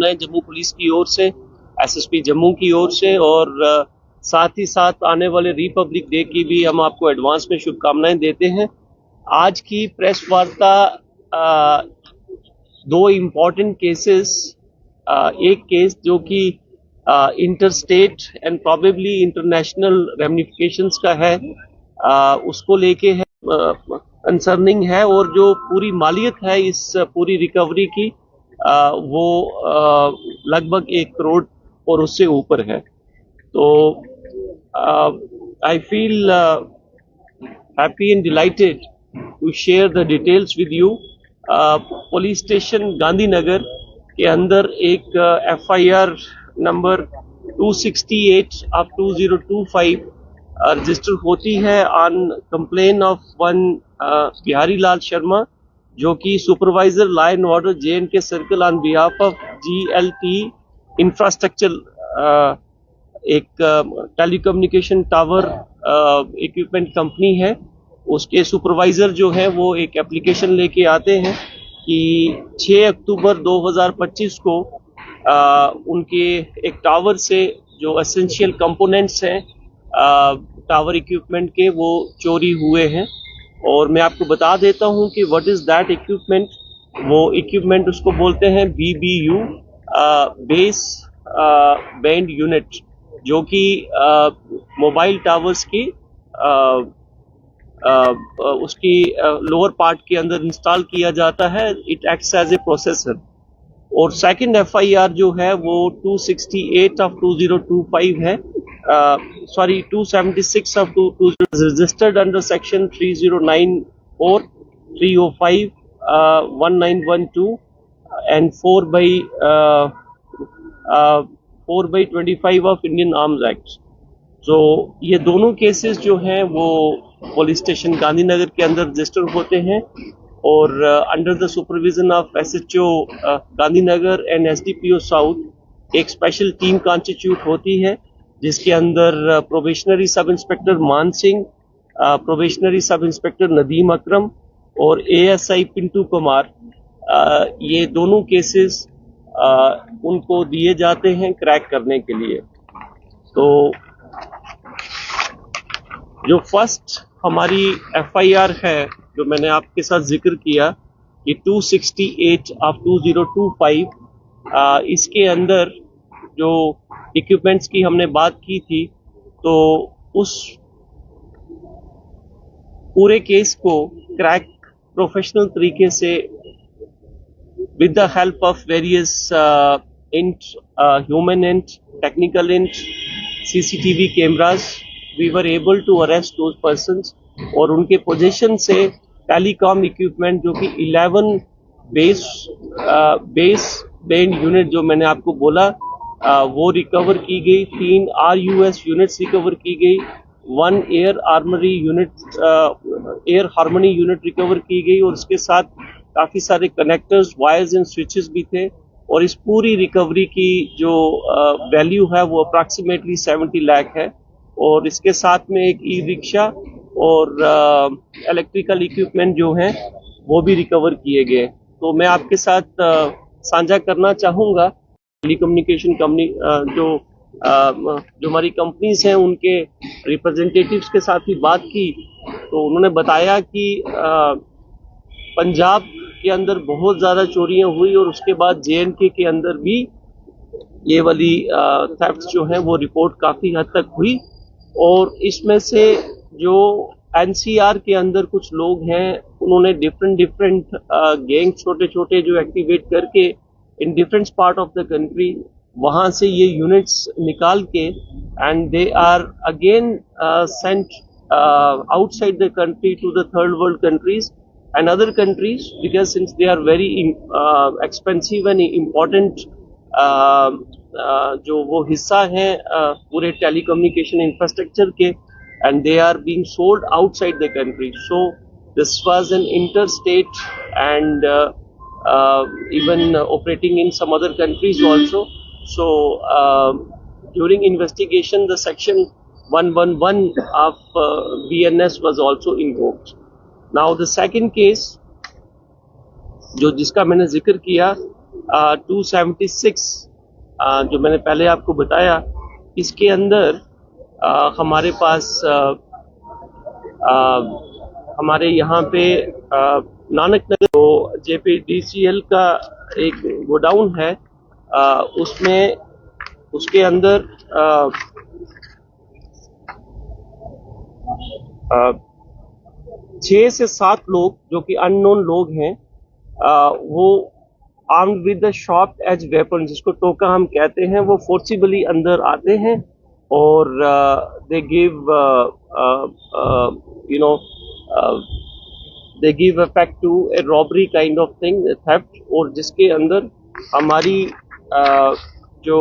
शुभकामनाएं जम्मू पुलिस की ओर से, एसएसपी जम्मू की ओर से, और साथ ही साथ आने वाले रिपब्लिक डे की भी हम आपको एडवांस में शुभकामनाएं देते हैं। आज की प्रेस वार्ता दो इम्पॉर्टेंट केसेस, एक केस जो कि inter state and probably international ramifications का है, उसको लेके है, कंसर्निंग है, और जो पूरी मालियत है इस पूरी रिकवरी की वो लगभग 1 करोड़ और उससे ऊपर है। तो I feel happy and delighted to share the details with you. Police station Gandhinagar के अंदर एक एफआईआर नंबर 268 ऑफ 2025 रजिस्टर होती है on complaint of one Bihari Lal Sharma, जो कि supervisor law and order JNK circle on behalf of GLT infrastructure, एक telecommunication tower equipment company है। उसके सुपरवाइजर जो है वो एक एप्लीकेशन लेके आते हैं कि 6 अक्टूबर 2025 को उनके एक टावर से जो एसेंशियल कंपोनेंट्स हैं टावर इक्विपमेंट के, वो चोरी हुए हैं। और मैं आपको बता देता हूं कि व्हाट इज दैट इक्विपमेंट। वो इक्विपमेंट उसको बोलते हैं BBU, बेस बैंड यूनिट, जो कि मोबाइल टावर्स की उसकी लोअर पार्ट के अंदर इंस्टॉल किया जाता है। It acts as a processor. और सेकंड FIR जो है वो 268 ऑफ 2025 है, सॉरी 276 ऑफ 2000, registered under section 3094, 305, 1912 and 4/25 of Indian Arms Act. तो ये दोनों केसेस जो हैं वो पुलिस स्टेशन गांधीनगर के अंदर रजिस्टर होते हैं, और under the supervision of SHO Gandhinagar and SDPO south एक स्पेशल टीम कॉन्स्टिट्यूट होती है, जिसके अंदर probationary sub inspector Maan Singh, probationary sub inspector Nadeem Akram और ASI पिंटू कुमार, ये दोनों केसेस उनको दिए जाते हैं क्रैक करने के लिए। तो जो फर्स्ट हमारी FIR है जो मैंने आपके साथ जिक्र किया, ये 268 ऑफ 2025, इसके अंदर जो इक्विपमेंट्स की हमने बात की थी, तो उस पूरे केस को क्रैक प्रोफेशनल तरीके से with the help of various human and technical and CCTV cameras, we were able to arrest those persons, और उनके पोजीशन से टेलीकॉम इक्विपमेंट जो कि 11 बेस बैंड यूनिट जो मैंने आपको बोला वो रिकवर की गई, 3 RUS यूनिट्स रिकवर की गई, 1 एयर हार्मनी यूनिट रिकवर की गई, और उसके साथ काफी सारे कनेक्टर्स, वायर्स एंड स्विचेस भी थे। और इस पूरी रिकवरी की जो वैल्यू है वो अप्रॉक्सीमेटली 70 लाख है। और इसके साथ में एक ई-रिक्शा और इलेक्ट्रिकल इक्विपमेंट जो हैं वो भी रिकवर किए गए। तो मैं आपके साथ साझा करना चाहूँगा, टेलीकम्युनिकेशन कंपनी जो हमारी कंपनीज हैं उनके रिप्रेजेंटेटिव्स के साथ भी बात की, तो उन्होंने बताया कि पंजाब के अंदर बहुत ज़्यादा चोरियां हुई, और उसके बाद JNK के अंदर भी ये वाली थेफ्ट जो हैं वो रिपोर्ट काफ़ी हद तक हुई। और इसमें से जो NCR के अंदर कुछ लोग हैं उन्होंने डिफरेंट गैंग छोटे छोटे जो एक्टिवेट करके in different part of the country वहाँ से ये यूनिट्स निकाल के and they are again sent outside the country to the third world countries and other countries, because since they are very expensive and important जो वो हिस्सा हैं पूरे टेलीकम्युनिकेशन इंफ्रास्ट्रक्चर के, and they are being sold outside the country. So this was an interstate and even operating in some other countries also. So during investigation the section 111 of BNS was also invoked. Now the second case जो जिसका मैंने जिक्र किया 276 जो मैंने पहले आपको बताया, इसके अंदर हमारे पास हमारे यहाँ पे नानक नगर तो JPDCL का एक गोडाउन है, उसमें उसके अंदर 6 से 7 लोग जो कि अननोन लोग हैं, वो armed with the sharp edge weapon, जिसको टोका हम कहते हैं, वो फोर्सिबली अंदर आते हैं और they give you know they give effect to a robbery kind of thing, theft, और जिसके अंदर हमारी जो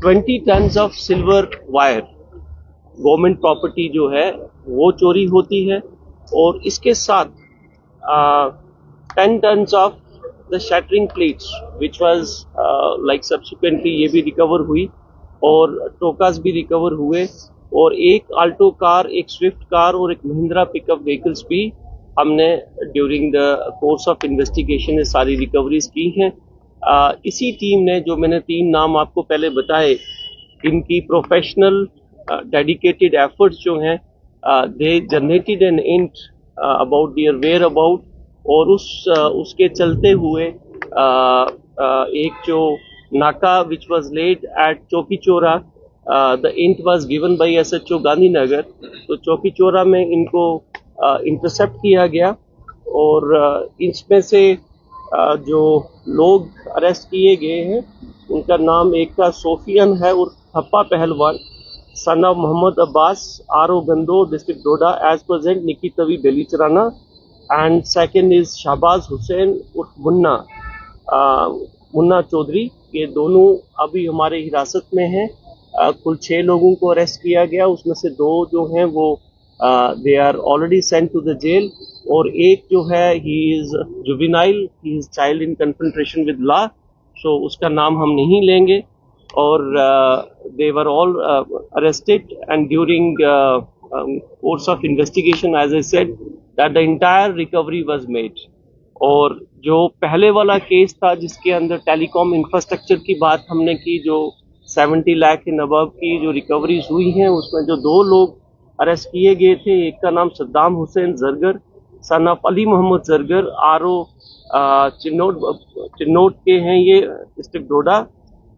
20 tons of silver wire government property जो है वो चोरी होती है, और इसके साथ 10 tons of the shattering plates which was like subsequently ये भी रिकवर हुई, और टोकास भी रिकवर हुए, और एक आल्टो कार, एक स्विफ्ट कार और एक महिंद्रा पिकअप व्हीकल्स भी हमने during the course of investigation ये सारी रिकवरीज की हैं। इसी टीम ने, जो मैंने 3 नाम आपको पहले बताए, इनकी प्रोफेशनल डेडिकेटेड एफर्ट्स जो हैं, they generated an hint about their whereabouts, और उसके चलते हुए एक जो नाका विच वाज लेड एट चौकी Chaura, the int was given by SHO Gandhinagar, तो चौकी चौरा में इनको इंटरसेप्ट किया गया, और इसमें से जो लोग अरेस्ट किए गए हैं उनका नाम, एक का सोफियन है और Thappa Pahalwan, son of Mohammad Abbas, RO Gando, district Doda, as present Nikki Tawi Belicharana, and second is Shahbaz Hussain उर्फ मुन्ना चौधरी। ये दोनों अभी हमारे हिरासत में हैं। कुल 6 लोगों को अरेस्ट किया गया, उसमें से 2 जो हैं वो they are already sent to the jail, और एक जो है he is juvenile, he is child in confrontation with law, so उसका नाम हम नहीं लेंगे, और they were all arrested, and during course of investigation as I said that the entire recovery was made. और जो पहले वाला केस था जिसके अंदर टेलीकॉम इंफ्रास्ट्रक्चर की बात हमने की, जो 70 लाख इन अबव की जो रिकवरीज हुई हैं, उसमें जो 2 लोग अरेस्ट किए गए थे, एक का नाम Saddam Hussain Zargar, son of Ali Mohammad Zargar, RO Chinnaut के हैं ये, district Doda,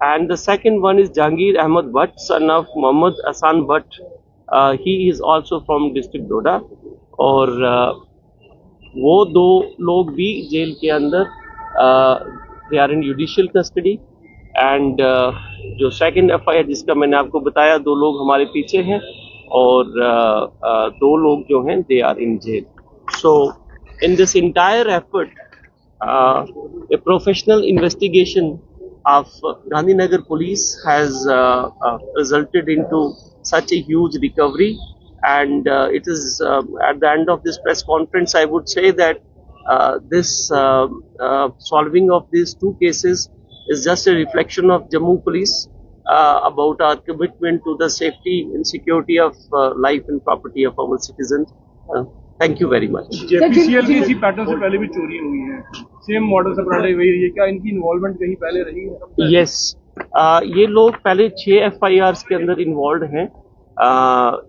and the second one is Jahangir Ahmad Bhat, son of Mohammad Ahsan Bhat, he is also from district Doda, और वो 2 लोग भी जेल के अंदर they are in judicial custody, and जो सेकंड FIR जिसका मैंने आपको बताया, 2 लोग हमारे पीछे हैं, और 2 लोग जो हैं they are in jail. So in this entire effort a professional investigation of Gandhinagar police has resulted into such a huge recovery, and it is at the end of this press conference I would say that this solving of these 2 cases is just a reflection of Jammu police about our commitment to the safety and security of life and property of our citizens. Thank you very much. JPCL की इसी pattern से पहले भी चोरी हुई है, same model से पहले वही रही है, क्या इनकी इन्वॉल्वमेंट कहीं पहले रही है? Yes, ये लोग पहले 6 FIRs के अंदर इन्वॉल्व हैं।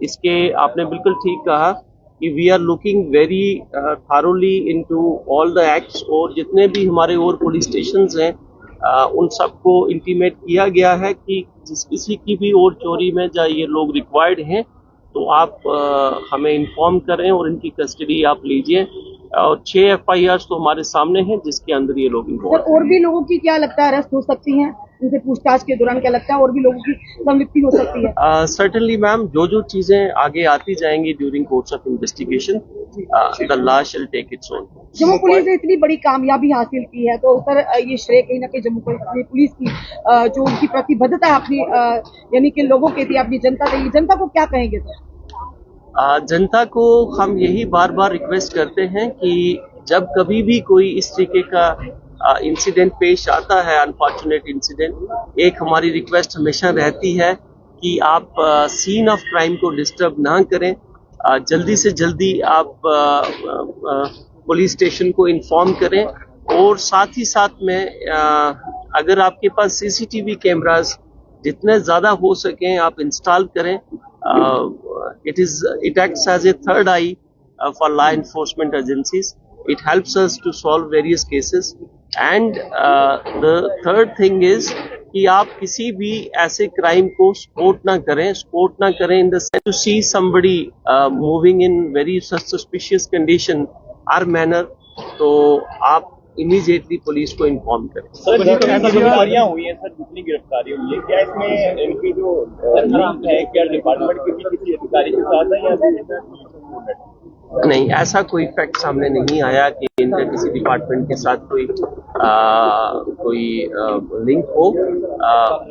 इसके आपने बिल्कुल ठीक कहा कि we are looking very thoroughly into all the acts, और जितने भी हमारे और पुलिस स्टेशंस हैं उन सबको इंटीमेट किया गया है कि जिस किसी की भी और चोरी में जहाँ ये लोग रिक्वायर्ड हैं तो आप हमें इन्फॉर्म करें और इनकी कस्टडी आप लीजिए, और 6 FIRs तो हमारे सामने हैं जिसके अंदर ये लोग इन्वॉल्व। और भी लोगों की क्या लगता है अरेस्ट हो सकती हैं? उनसे पूछताछ के दौरान क्या लगता है और भी लोगों की संलिप्ति हो सकती है? सर्टेनली मैम, जो चीजें आगे आती जाएंगी during course of investigation, the law shall take its own. Jammu police ने इतनी बड़ी कामयाबी हासिल की है, तो सर ये श्रेय कहीं ना कहीं जम्मू पुलिस की जो उनकी प्रतिबद्धता है अपनी यानी कि लोगों के लिए, अपनी जनता के लिए, जनता को क्या कहेंगे सर? जनता को हम यही बार बार रिक्वेस्ट करते हैं कि जब कभी भी कोई इस तरीके का इंसिडेंट पेश आता है, अनफॉर्चुनेट इंसिडेंट, एक हमारी रिक्वेस्ट हमेशा रहती है कि आप सीन ऑफ क्राइम को डिस्टर्ब ना करें, जल्दी से जल्दी आप पुलिस स्टेशन को इन्फॉर्म करें, और साथ ही साथ में अगर आपके पास सीसीटीवी कैमरास जितने ज़्यादा हो सकें आप इंस्टॉल करें. It acts as a third eye for law enforcement agencies. It helps us to solve various cases. And the third thing is कि आप किसी भी ऐसे क्राइम को सपोर्ट ना करें in the sense to see somebody moving in very suspicious condition or manner, तो आप इमीडिएटली पुलिस को इन्फॉर्म करें. सर जितनी गिरफ्तारियां हुई हैं सर, जितनी गिरफ्तारी हुई है, क्या इसमें इनकी जो लिंक है क्या डिपार्टमेंट के भी किसी अधिकारी के साथ है या नहीं, ऐसा कोई फैक्ट सामने नहीं आया कि इनका किसी डिपार्टमेंट के साथ कोई लिंक हो.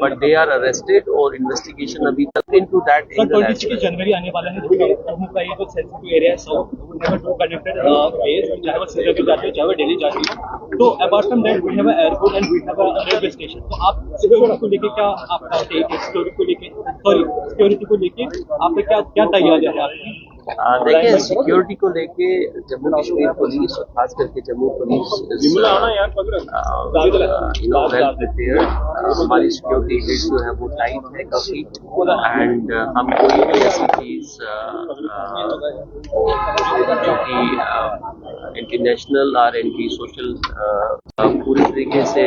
बट दे आर अरेस्टेड और इन्वेस्टिगेशन अभी तक इनटू दैट एंगल. 26 जनवरी आने वाला है, जम्मू का ये तो सेंसिटिव एरिया है, south never to connected phase, चाहे वो श्रीनगर जाती है चाहे वो दिल्ली जाती है. तो apart from that we have a airport and we have a railway station. तो आप सिक्योरिटी को लेके क्या आपका टेक है? सिक्योरिटी को लेके आपका क्या तैयारी है आपकी? देखिए, सिक्योरिटी को लेके जम्मू कश्मीर पुलिस और खास करके जम्मू पुलिस वेल प्रिपेयर्ड. हमारी सिक्योरिटी रेट जो है वो टाइट है काफी. एंड हम कोई भी ऐसी चीज जो कि इंटरनेशनल और एंटी सोशल पूरी तरीके से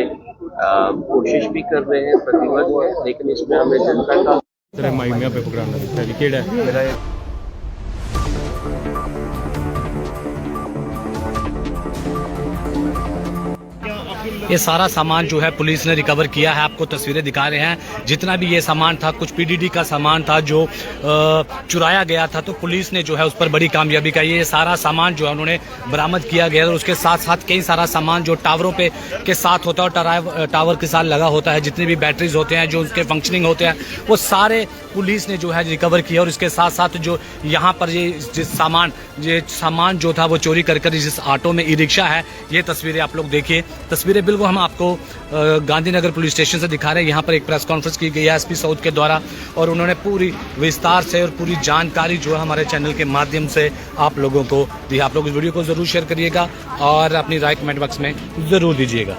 कोशिश भी कर रहे हैं, प्रतिबद्ध है, लेकिन इसमें हमें जनता का ये सारा सामान जो है पुलिस ने रिकवर किया है. आपको तस्वीरें दिखा रहे हैं. जितना भी ये सामान था, कुछ पीडीडी का सामान था जो चुराया गया था, तो पुलिस ने जो है उस पर बड़ी कामयाबी का ये सारा सामान जो है उन्होंने बरामद किया गया. और उसके साथ साथ कई सारा सामान जो टावरों पे के साथ होता है और टावर के साथ लगा होता है, जितने भी बैटरीज होते हैं जो उसके फंक्शनिंग होते हैं, वो सारे पुलिस ने जो है रिकवर किया. और इसके साथ साथ जो यहाँ पर ये सामान जो था वो चोरी कर जिस ऑटो में ई रिक्शा है, ये तस्वीरें आप लोग देखिए. तस्वीरें बिल्कुल हम आपको गांधीनगर पुलिस स्टेशन से दिखा रहे हैं. यहाँ पर एक प्रेस कॉन्फ्रेंस की गई है एसपी साउथ के द्वारा, और उन्होंने पूरी विस्तार से और पूरी जानकारी जो है हमारे चैनल के माध्यम से आप लोगों को दी. आप लोग इस वीडियो को जरूर शेयर करिएगा और अपनी राय कमेंट बॉक्स में जरूर दीजिएगा.